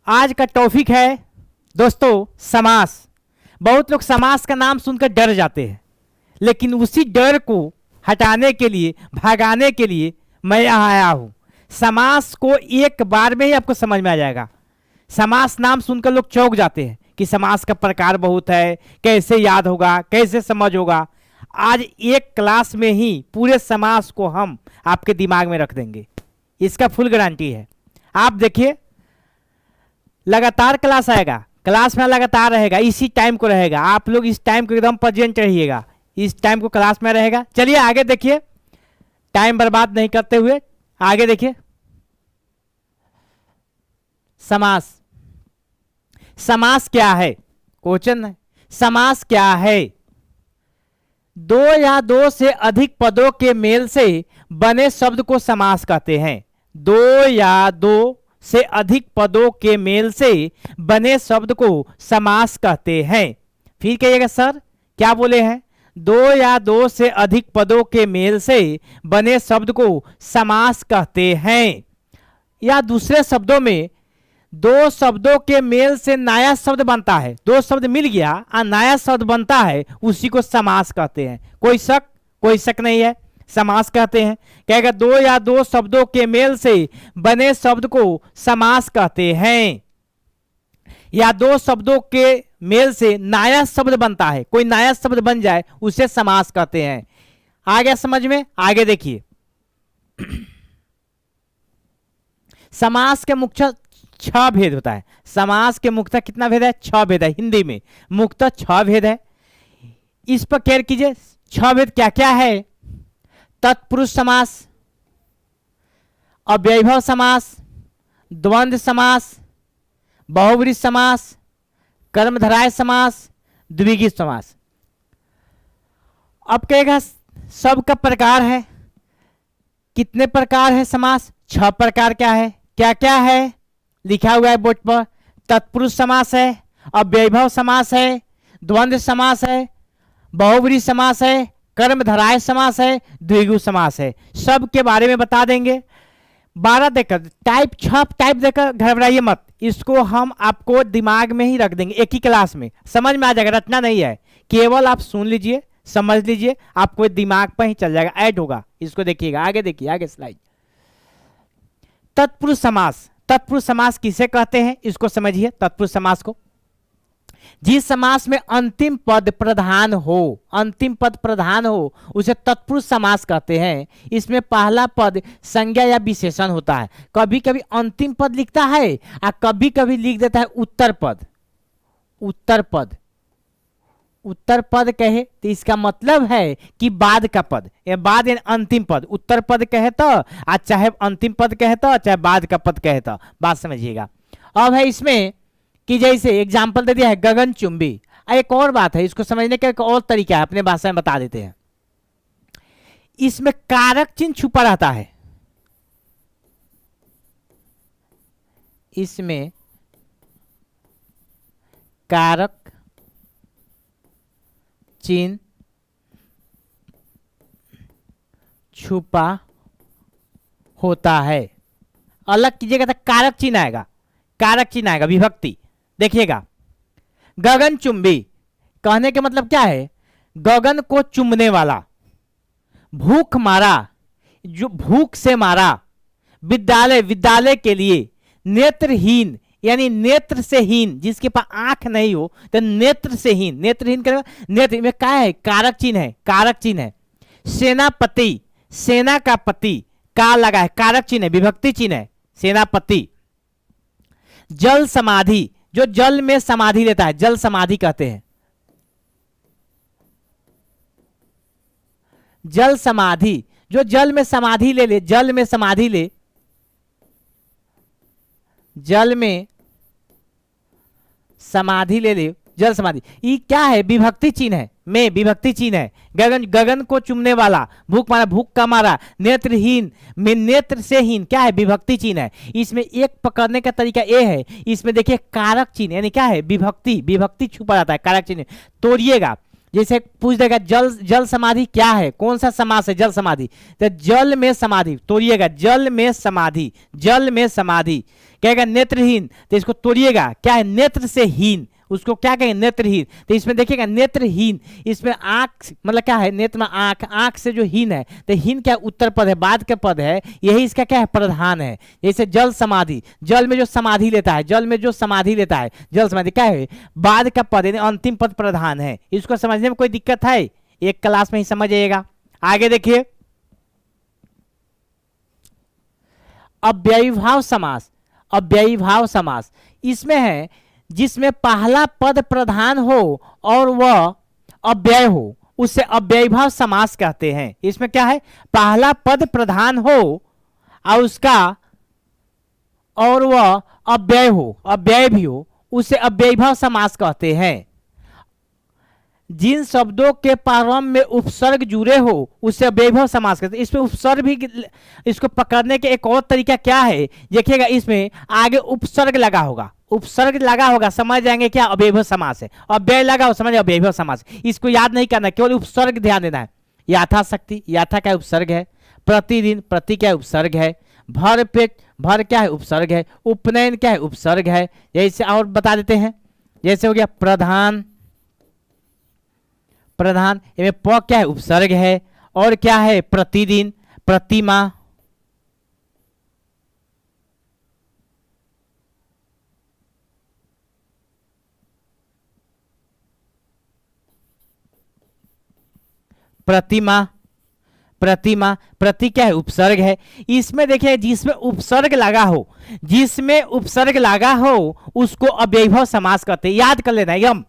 आज का टॉपिक है दोस्तों समास। बहुत लोग समास का नाम सुनकर डर जाते हैं, लेकिन उसी डर को हटाने के लिए, भगाने के लिए मैं यहाँ आया हूँ। समास को एक बार में ही आपको समझ में आ जाएगा। समास नाम सुनकर लोग चौंक जाते हैं कि समास का प्रकार बहुत है, कैसे याद होगा, कैसे समझ होगा। आज एक क्लास में ही पूरे समास को हम आपके दिमाग में रख देंगे, इसका फुल गारंटी है। आप देखिए, लगातार क्लास आएगा, क्लास में लगातार रहेगा, इसी टाइम को रहेगा। आप लोग इस टाइम को एकदम प्रेजेंट रहिएगा, इस टाइम को क्लास में रहेगा। चलिए आगे देखिए, टाइम बर्बाद नहीं करते हुए आगे देखिए। समास, समास क्या है? क्वेश्चन है, समास क्या है? दो या दो से अधिक पदों के मेल से बने शब्द को समास कहते हैं। दो या दो से अधिक पदों के मेल से बने शब्द को समास कहते हैं। फिर कहिएगा सर क्या बोले हैं? दो या दो से अधिक पदों के मेल से बने शब्द को समास कहते हैं। या दूसरे शब्दों में, दो शब्दों के मेल से नया शब्द बनता है। दो शब्द मिल गया और नया शब्द बनता है, उसी को समास कहते हैं। कोई शक? कोई शक नहीं है, समास कहते हैं। कहेगा दो या दो शब्दों के मेल से बने शब्द को समास कहते हैं। या दो शब्दों के मेल से नया शब्द बनता है, कोई नया शब्द बन जाए, उसे समास कहते हैं। आ गया समझ में? आगे देखिए। समास के मुख्य 6 भेद होता है। समास के मुख्यतः कितना भेद है? 6 भेद है। हिंदी में मुख्यतः 6 भेद है। इस पर केयर कीजिए। 6 भेद क्या क्या है? तत्पुरुष समास, अव्ययभाव समास, द्वंद्व समास, बहुव्रीहि समास, कर्मधारय समास, द्विगु समास। अब कहेगा सबका प्रकार है। कितने प्रकार है समास? 6 प्रकार। क्या है? क्या क्या है? लिखा हुआ है बोर्ड पर। तत्पुरुष समास है, अव्ययभाव समास है, द्वंद्व समास है, बहुव्रीहि समास है, कर्मधारय समास है, द्विगु समास है। सब के बारे में बता देंगे। 12 देकर टाइप, 6 टाइप देकर घबराइए मत। इसको हम आपको दिमाग में ही रख देंगे, एक ही क्लास में समझ में आ जाएगा। रटना नहीं है, केवल आप सुन लीजिए, समझ लीजिए, आपको दिमाग पर ही चल जाएगा, ऐड होगा। इसको देखिएगा, आगे देखिए, आगे स्लाइड। तत्पुरुष समास। तत्पुरुष समास किसे कहते हैं? इसको समझिए। तत्पुरुष समास को, जिस समास में अंतिम पद प्रधान हो, अंतिम पद प्रधान हो, उसे तत्पुरुष समास कहते हैं। इसमें पहला पद संज्ञा या विशेषण होता है। कभी कभी अंतिम पद लिखता है और कभी कभी लिख देता है उत्तर पद। उत्तर पद, उत्तर पद कहे तो इसका मतलब है कि बाद का पद, या बाद अंतिम पद। उत्तर पद कहे तो, आज चाहे अंतिम पद कहे तो, चाहे बाद का पद कहे तो, बात समझिएगा। अब है इसमें कि जैसे एग्जाम्पल दे दिया है गगनचुंबी। एक और बात है, इसको समझने का एक और तरीका है, अपने भाषा में बता देते हैं। इसमें कारक चिन्ह छुपा रहता है। इसमें कारक चिन्ह छुपा होता है। अलग कीजिएगा तो कारक चिन्ह आएगा, कारक चिन्ह आएगा, विभक्ति। देखिएगा, गगनचुंबी कहने के मतलब क्या है? गगन को चुंबने वाला। भूख मारा, जो भूख से मारा। विद्यालय, विद्यालय के लिए। नेत्रहीन यानी नेत्र से हीन, जिसके पास आंख नहीं हो तो नेत्र से हीन। नेत्रहीन करेगा, नेत्र में क्या है? कारक चिन्ह है, कारक चिन्ह है। सेनापति, सेना का पति, का लगा है, कारक चिन्ह है, विभक्ति चिन्ह है, सेनापति। जल समाधि, जो जल में समाधि लेता है, जल समाधि कहते हैं। जल समाधि, जो जल में समाधि ले, जल में समाधि ले, जल में समाधि ले, जल समाधि। ये क्या है? विभक्ति चिन्ह है, में विभक्ति चिन्ह है। गगन, गगन को चुमने वाला। भूख मारा, भूख का मारा। नेत्रहीन में नेत्र से हीन, क्या है? विभक्ति चिन्ह है। इसमें एक पकड़ने का तरीका ये है, इसमें देखिए कारक चिन्ह यानी क्या है? विभक्ति, विभक्ति छुपा जाता है, कारक चिन्ह। तोड़िएगा, जैसे पूछ देगा जल जल समाधि क्या है, कौन सा समास है जल समाधि, तो जल में समाधि तोड़िएगा, जल में समाधि, जल में समाधि। कहेगा नेत्रहीन, तो इसको तोड़िएगा, क्या है नेत्र से हीन, उसको क्या कहेंगे नेत्रहीन। तो इसमें देखिएगा नेत्रहीन, इसमें आंख मतलब क्या है, नेत्र में आंख, आंख से जो हीन है, तो हीन क्या उत्तर पद है, बाद के पद है, यही इसका क्या है प्रधान है। जैसे जल समाधि, जल में जो समाधि लेता है, जल में जो समाधि लेता है, जल समाधि क्या है बाद का पद यानी अंतिम पद प्रधान है। इसको समझने में कोई दिक्कत है, एक क्लास में ही समझ जाइएगा। आगे देखिए अव्ययीभाव समास, अव्ययीभाव समास इसमें है जिसमें पहला पद प्रधान हो और वह अव्यय हो, उससे अव्ययीभाव समास कहते हैं। इसमें क्या है पहला पद प्रधान हो और उसका और वह अव्यय हो, अव्यय भी हो, उसे अव्ययीभाव समास कहते हैं। जिन शब्दों के प्रारंभ में उपसर्ग जुड़े हो उससे अव्ययीभाव समास कहते हैं। इसमें उपसर्ग भी, इसको पकड़ने के एक और तरीका क्या है देखिएगा, इसमें आगे उपसर्ग लगा होगा, उपसर्ग लगा होगा समझ जाएंगे क्या अव्ययीभाव समास है, अव्यय लगा हो समझ अव्ययीभाव समास। इसको याद नहीं करना, केवल उपसर्ग ध्यान देना है। याथाशक्ति, याथा क्या उपसर्ग है, प्रतिदिन, प्रति क्या उपसर्ग है, भर पेट, भर क्या है उपसर्ग है, उपनयन क्या है उपसर्ग है। जैसे और बता देते हैं, जैसे हो गया प्रधान, प्रधान इनमें प क्या है उपसर्ग है, और क्या है प्रतिदिन, प्रतिमा, प्रतिमा, प्रतिमा, प्रति क्या है उपसर्ग है। इसमें देखिए जिसमें उपसर्ग लगा हो, जिसमें उपसर्ग लगा हो उसको अव्ययीभाव समास कहते हैं। याद कर लेना एकदम,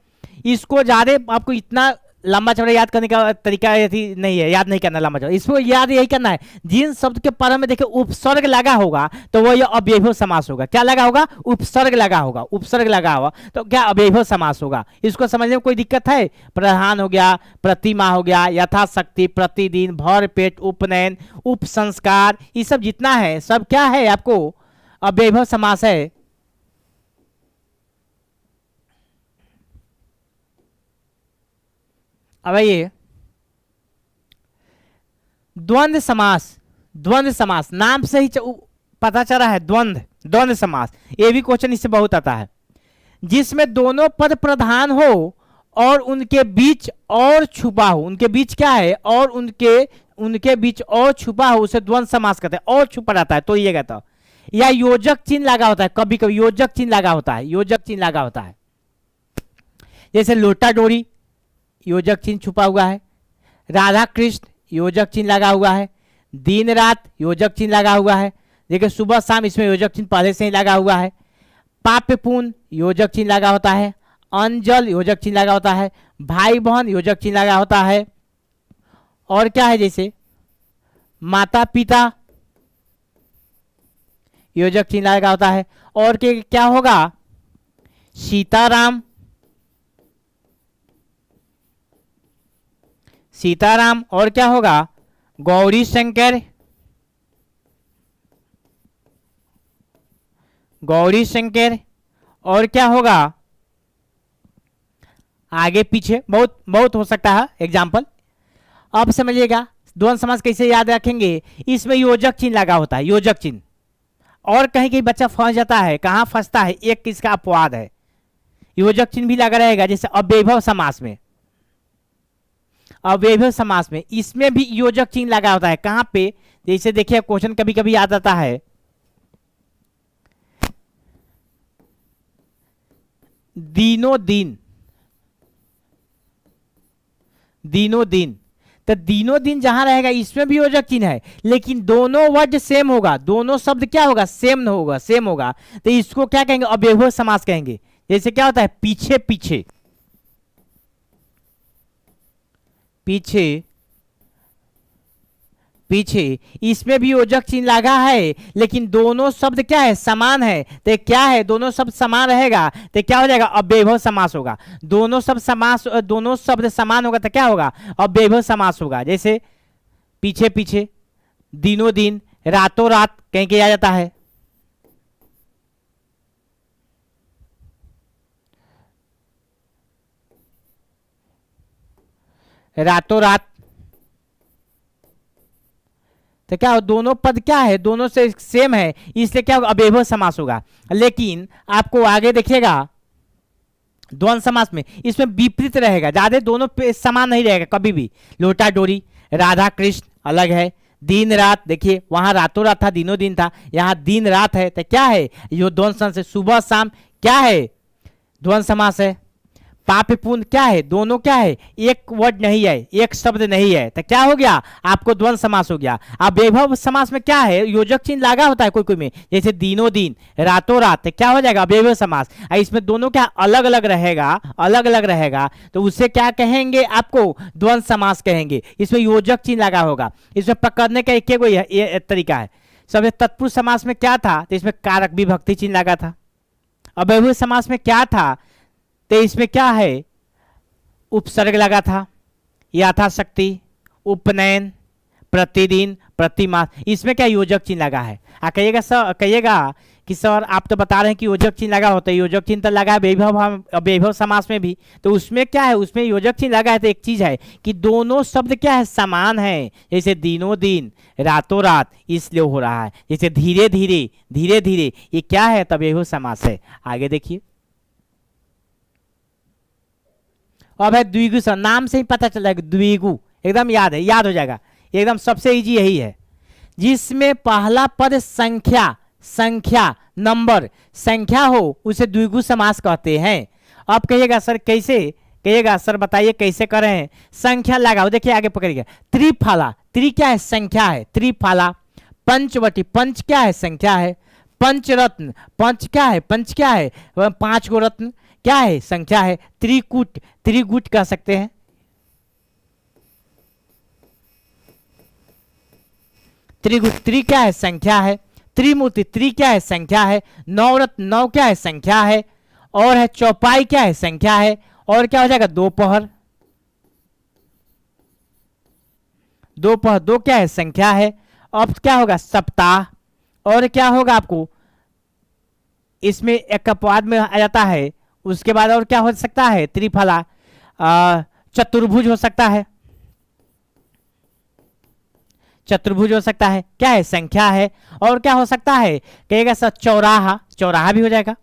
इसको ज्यादा आपको इतना लंबा चौड़ा याद करने का तरीका नहीं है, याद नहीं करना लंबा चौड़ा, इसको याद यही करना है जिन शब्द के प्रारंभ में देखिए उपसर्ग लगा होगा तो वो ये अव्ययीभाव समास होगा। क्या लगा होगा उपसर्ग लगा होगा, उपसर्ग लगा होगा तो क्या अव्ययीभाव समास होगा। इसको समझने में कोई दिक्कत है, प्रधान हो गया, प्रतिमा हो गया, यथाशक्ति, प्रतिदिन, भर पेट, उपनयन, उप संस्कार, ये सब जितना है सब क्या है आपको अव्ययीभाव समास है। अब ये द्वंद्व समास, द्वंद्व समास नाम से ही पता चला है द्वंद्व, द्वंद्व समास ये भी क्वेश्चन इससे बहुत आता है। जिसमें दोनों पद प्रधान हो और उनके बीच और छुपा हो, उनके बीच क्या है और उनके बीच और छुपा हो उसे द्वंद्व समास कहते हैं। और छुपा रहता है तो ये कहता, या योजक चिन्ह लगा होता है, कभी कभी योजक चिन्ह लगा होता है, योजक चिन्ह लगा होता है। जैसे लोटा डोरी योजक चिन्ह छुपा हुआ है, राधा कृष्ण योजक चिन्ह लगा हुआ है, दिन रात योजक चिन्ह लगा हुआ है, देखिए सुबह शाम इसमें योजक चिन्ह पहले से ही लगा हुआ है। पाप्य पुण्य योजक चिन्ह लगा होता है, अंजल योजक चिन्ह लगा होता है, भाई बहन योजक चिन्ह लगा होता है, और क्या है जैसे माता पिता योजक चिन्ह लगा होता है। और क्या होगा सीताराम, सीताराम, और क्या होगा गौरी शंकर, गौरी शंकर, और क्या होगा आगे पीछे बहुत बहुत हो सकता है एग्जाम्पल। अब समझिएगा द्वंद्व समास कैसे याद रखेंगे, इसमें योजक चिन्ह लगा होता है, योजक चिन्ह। और कहीं कहीं बच्चा फंस जाता है, कहाँ फंसता है, एक किसका अपवाद है, योजक चिन्ह भी लगा रहेगा। जैसे अव्ययीभाव समास में, अव्ययीभाव समास में इसमें भी योजक चिन्ह लगा होता है। कहां पे, जैसे देखिए क्वेश्चन कभी कभी याद आता है दिनों दिन, दिनों दिन, तो दिनों दिन जहां रहेगा इसमें भी योजक चिन्ह है, लेकिन दोनों वर्ड सेम होगा, दोनों शब्द क्या होगा सेम होगा, सेम होगा, तो इसको क्या कहेंगे अव्ययीभाव समास कहेंगे। जैसे क्या होता है पीछे पीछे, पीछे पीछे, इसमें भी योजक चिन्ह लगा है, लेकिन दोनों शब्द क्या है समान है, तो क्या है दोनों शब्द समान रहेगा तो क्या हो जाएगा अव्ययीभाव समास होगा। दोनों शब्द समास, दोनों शब्द समान होगा तो क्या होगा अव्ययीभाव समास होगा। जैसे पीछे पीछे, दिनों दिन, रातों रात कहीं किया जाता है। रातों रात। तो क्या हो, दोनों पद क्या है, दोनों से सेम है, इसलिए क्या होगा, अव्ययभाव समास होगा। लेकिन आपको आगे देखिएगा द्वंद्व समास में इसमें विपरीत रहेगा, ज्यादा दोनों समान नहीं रहेगा कभी भी। लोटा डोरी, राधा कृष्ण अलग है, दिन रात, देखिए वहां रातों रात था, दिनों दिन था, यहाँ दिन रात है, तो क्या है, ये द्वंद्व समास है। सुबह शाम क्या है, द्वंद्व समास है। पाप पुण्य क्या है, दोनों क्या है, एक वर्ड नहीं है, एक शब्द नहीं है, तो क्या हो गया, आपको द्वंद्व समास हो गया। अब वैभव समास में क्या है, योजक चिन्ह लगा होता है कोई कोई में, जैसे दिनों दिन, रातों रात, तो क्या हो जाएगा वैभव समास। इसमें दोनों क्या अलग अलग रहेगा, अलग अलग रहेगा, तो उससे क्या कहेंगे, आपको द्वंद्व समास कहेंगे। इसमें योजक चिन्ह लगा होगा, इसमें पकड़ने का एक ही तरीका है। सब तत्पुरुष समास में क्या था, तो इसमें कारक विभक्ति चिन्ह लगा था। अब वैभव समास में क्या था, तो इसमें क्या है, उपसर्ग लगा था, यथाशक्ति, उपनयन, प्रतिदिन, प्रतिमास, इसमें क्या योजक चिन्ह लगा है। कहिएगा सर, कहिएगा कि सर आप तो बता रहे हैं कि योजक चिन्ह लगा होता है, योजक चिन्ह तो लगा है वैभव समास में भी, तो उसमें क्या है, उसमें योजक चिन्ह लगा है, तो एक चीज है कि दोनों शब्द क्या है, समान है। जैसे दिनों दिन, रातों रात, इसलिए हो रहा है। जैसे धीरे धीरे, धीरे धीरे, ये क्या है, तब वैभव समास है। आगे देखिए, अब है द्विगु, नाम से ही पता चल जाएगा, द्विगु एकदम याद है, याद हो जाएगा एकदम, सबसे इजी यही है। जिसमें पहला पद संख्या, संख्या नंबर, संख्या हो, उसे द्विगु समास कहते हैं। अब कहिएगा सर कैसे, कहिएगा सर बताइए कैसे कर रहे हैं। संख्या लगाओ, देखिए आगे पकड़िएगा, त्रिफला, त्रि क्या है, संख्या है, त्रिफला। पंचवटी, पंच क्या है, संख्या है। पंचरत्न, पंच क्या है, पंच क्या है, 5 गो रत्न क्या है, संख्या है। त्रिकूट, त्रिगुट कह सकते हैं। त्रिगुट, त्रि क्या है, संख्या है। त्रिमूर्ति, त्रि क्या है, संख्या है। नवरत्न, नौ क्या है, संख्या है। और है चौपाई क्या है, संख्या है। और क्या हो जाएगा, दोपहर, दोपहर दो क्या है, संख्या है। अब क्या होगा, सप्ताह। और क्या होगा आपको, इसमें एक अपवाद में आ जाता है। उसके बाद और क्या हो सकता है, त्रिफला, चतुर्भुज हो सकता है, चतुर्भुज हो सकता है, क्या है, संख्या है। और क्या हो सकता है, कहेगा सर चौराहा, चौराहा भी हो जाएगा,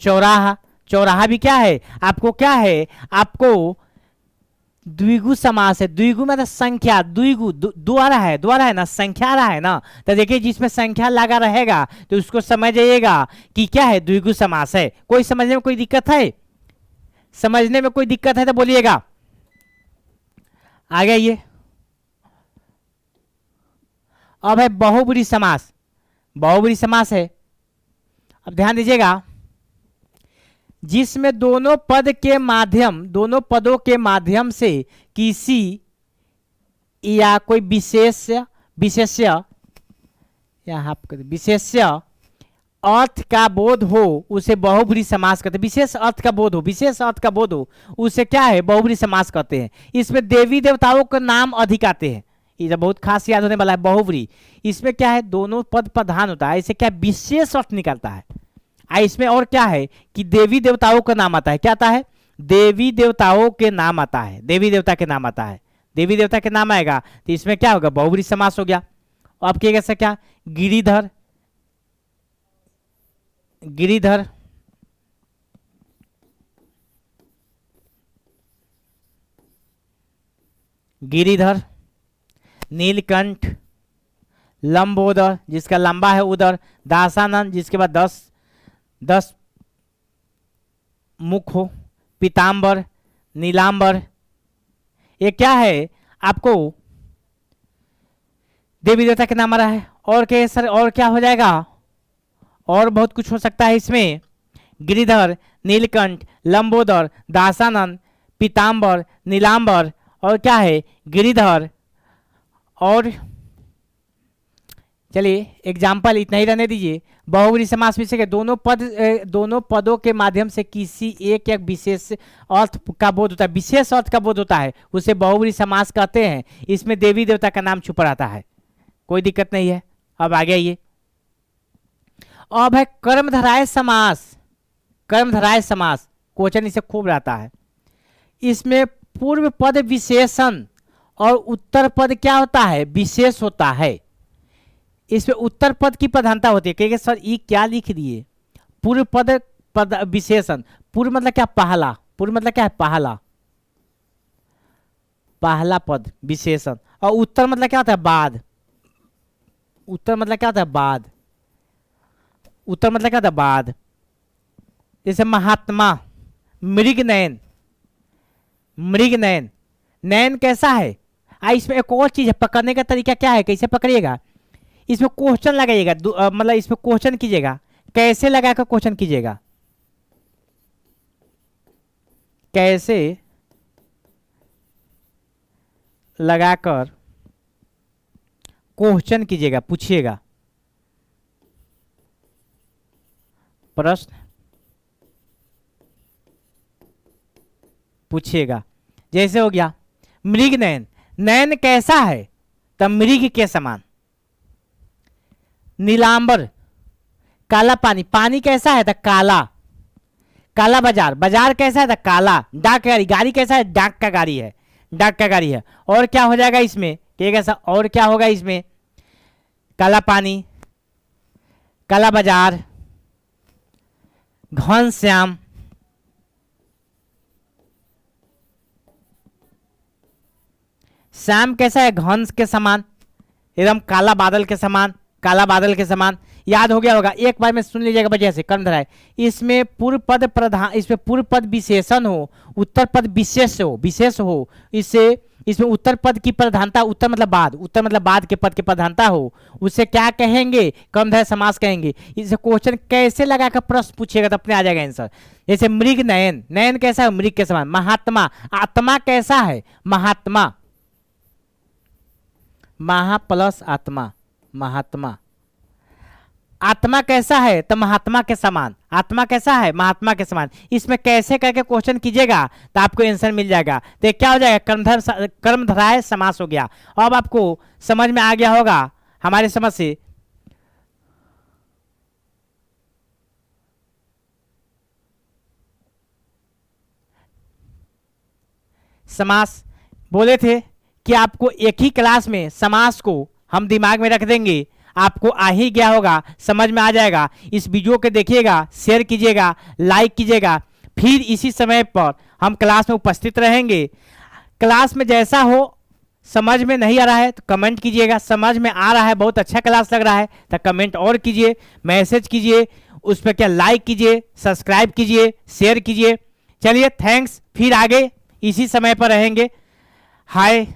चौराहा, चौराहा भी क्या है आपको, क्या है आपको द्विगु समास है। द्विगु मतलब संख्या, द्विगु द्वारा है, द्वारा है ना, संख्या रहा है ना, तो देखिए जिसमें संख्या लगा रहेगा तो उसको समझ जाइएगा कि क्या है, द्विगु समास है। कोई समझने में कोई दिक्कत है, समझने में कोई दिक्कत है तो बोलिएगा। आगे ये अब है बहुब्रीहि समास, बहुब्रीहि समास है। अब ध्यान दीजिएगा, जिसमें दोनों पद के माध्यम, दोनों पदों के माध्यम से किसी या कोई विशेष्य, विशेष्य या विशेष्य अर्थ का बोध हो, उसे बहुब्रीहि समास कहते हैं। विशेष अर्थ का बोध हो, विशेष अर्थ का बोध हो, उसे क्या है, बहुब्रीहि समास कहते हैं। इसमें देवी देवताओं का नाम अधिक आते हैं, ये बहुत खास याद होने वाला है बहुब्रीहि। इसमें क्या है, दोनों पद प्रधान होता है, इसे क्या विशेष अर्थ निकलता है। इसमें और क्या है कि देवी देवताओं का नाम आता है, क्या आता है, देवी देवताओं के नाम आता है, देवी देवता के नाम आता है, देवी देवता के नाम आएगा, तो इसमें क्या होगा, बहुब्रीहि समास हो गया। अब कैसे, क्या, गिरिधर, गिरिधर, गिरिधर, नीलकंठ, लंबोदर जिसका लंबा है उदर, दासानंद जिसके बाद 10 मुख हो, पीताम्बर, नीलांबर, ये क्या है आपको देवी देवता के नाम आ रहा है। और क्या सर, और क्या हो जाएगा, और बहुत कुछ हो सकता है इसमें, गिरिधर, नीलकंठ, लंबोदर, दासानंद, पीताम्बर, नीलांबर, और क्या है, गिरिधर। और चलिए एग्जाम्पल इतना ही रहने दीजिए। बहुब्रीहि समास में से दोनों पद, दोनों पदों के माध्यम से किसी एक विशेष अर्थ का बोध होता है, विशेष अर्थ का बोध होता है, उसे बहुब्रीहि समास कहते हैं। इसमें देवी देवता का नाम छुपा रहता है, कोई दिक्कत नहीं है। अब आगे आइए, अब है कर्मधारय समास। कर्मधारय समास क्वेश्चन इससे खूब रहता है। इसमें पूर्व पद विशेषण और उत्तर पद क्या होता है, विशेष होता है। इसमें उत्तर पद की प्रधानता होती है। कहेंगे सर ये क्या लिख दिए, पूर्व पद पद विशेषण। पूर्व मतलब क्या, पहला। पूर्व मतलब क्या है, पहला, पहला पद विशेषण। और उत्तर मतलब क्या होता है, बाद। उत्तर मतलब क्या होता है, बाद। उत्तर मतलब क्या होता है, बाद। जैसे महात्मा, मृगनयन, मृगनयन, नयन कैसा है। इसमें एक और चीज है, पकड़ने का तरीका क्या है, कैसे पकड़िएगा, इसमें क्वेश्चन लगाइएगा, मतलब इसमें क्वेश्चन कीजिएगा। कैसे लगाकर क्वेश्चन कीजिएगा, कैसे लगाकर क्वेश्चन कीजिएगा, पूछिएगा, प्रश्न पूछिएगा। जैसे हो गया मृग नयन, नयन कैसा है, तब मृग के समान। नीलांबर, काला पानी, पानी कैसा है, तो काला। काला बाजार, बाजार कैसा है, तो काला। डाक गाड़ी, गाड़ी कैसा है, डाक का गाड़ी है, डाक का गाड़ी है। और क्या हो जाएगा इसमें, कैसा, और क्या होगा इसमें, काला पानी, काला बाजार, घनश्याम, श्याम कैसा है, घन के समान, एकदम काला बादल के समान, काला बादल के समान। याद हो गया होगा, एक बार में सुन लीजिएगा वजह से कर्म धराए। इसमें पूर्व पद प्रधान, इसमें पूर्व पद विशेषण हो, उत्तर पद विशेष हो, विशेष हो। इससे इसमें उत्तर पद की प्रधानता, उत्तर मतलब बाद, उत्तर मतलब बाद के पद की प्रधानता हो, उसे क्या कहेंगे, कर्मधारय समास कहेंगे। इसे क्वेश्चन कैसे लगाकर प्रश्न पूछेगा तो अपने आ जाएगा आंसर। जैसे मृग नयन, नयन कैसा है, मृग के समान। महात्मा, आत्मा कैसा है, महात्मा, महा प्लस आत्मा, महात्मा। आत्मा कैसा है, तो महात्मा के समान। आत्मा कैसा है, महात्मा के समान। इसमें कैसे करके क्वेश्चन कीजिएगा तो आपको आंसर मिल जाएगा। तो क्या हो जाएगा, कर्मधारय समास हो गया। अब आपको समझ में आ गया होगा हमारे समझ से। समास बोले थे कि आपको एक ही क्लास में समास को हम दिमाग में रख देंगे, आपको आ ही गया होगा, समझ में आ जाएगा। इस वीडियो को देखिएगा, शेयर कीजिएगा, लाइक कीजिएगा। फिर इसी समय पर हम क्लास में उपस्थित रहेंगे। क्लास में जैसा हो, समझ में नहीं आ रहा है तो कमेंट कीजिएगा, समझ में आ रहा है, बहुत अच्छा क्लास लग रहा है तो कमेंट और कीजिए, मैसेज कीजिए, उस पर क्या लाइक कीजिए, सब्सक्राइब कीजिए, शेयर कीजिए। चलिए थैंक्स, फिर आगे इसी समय पर रहेंगे। हाय।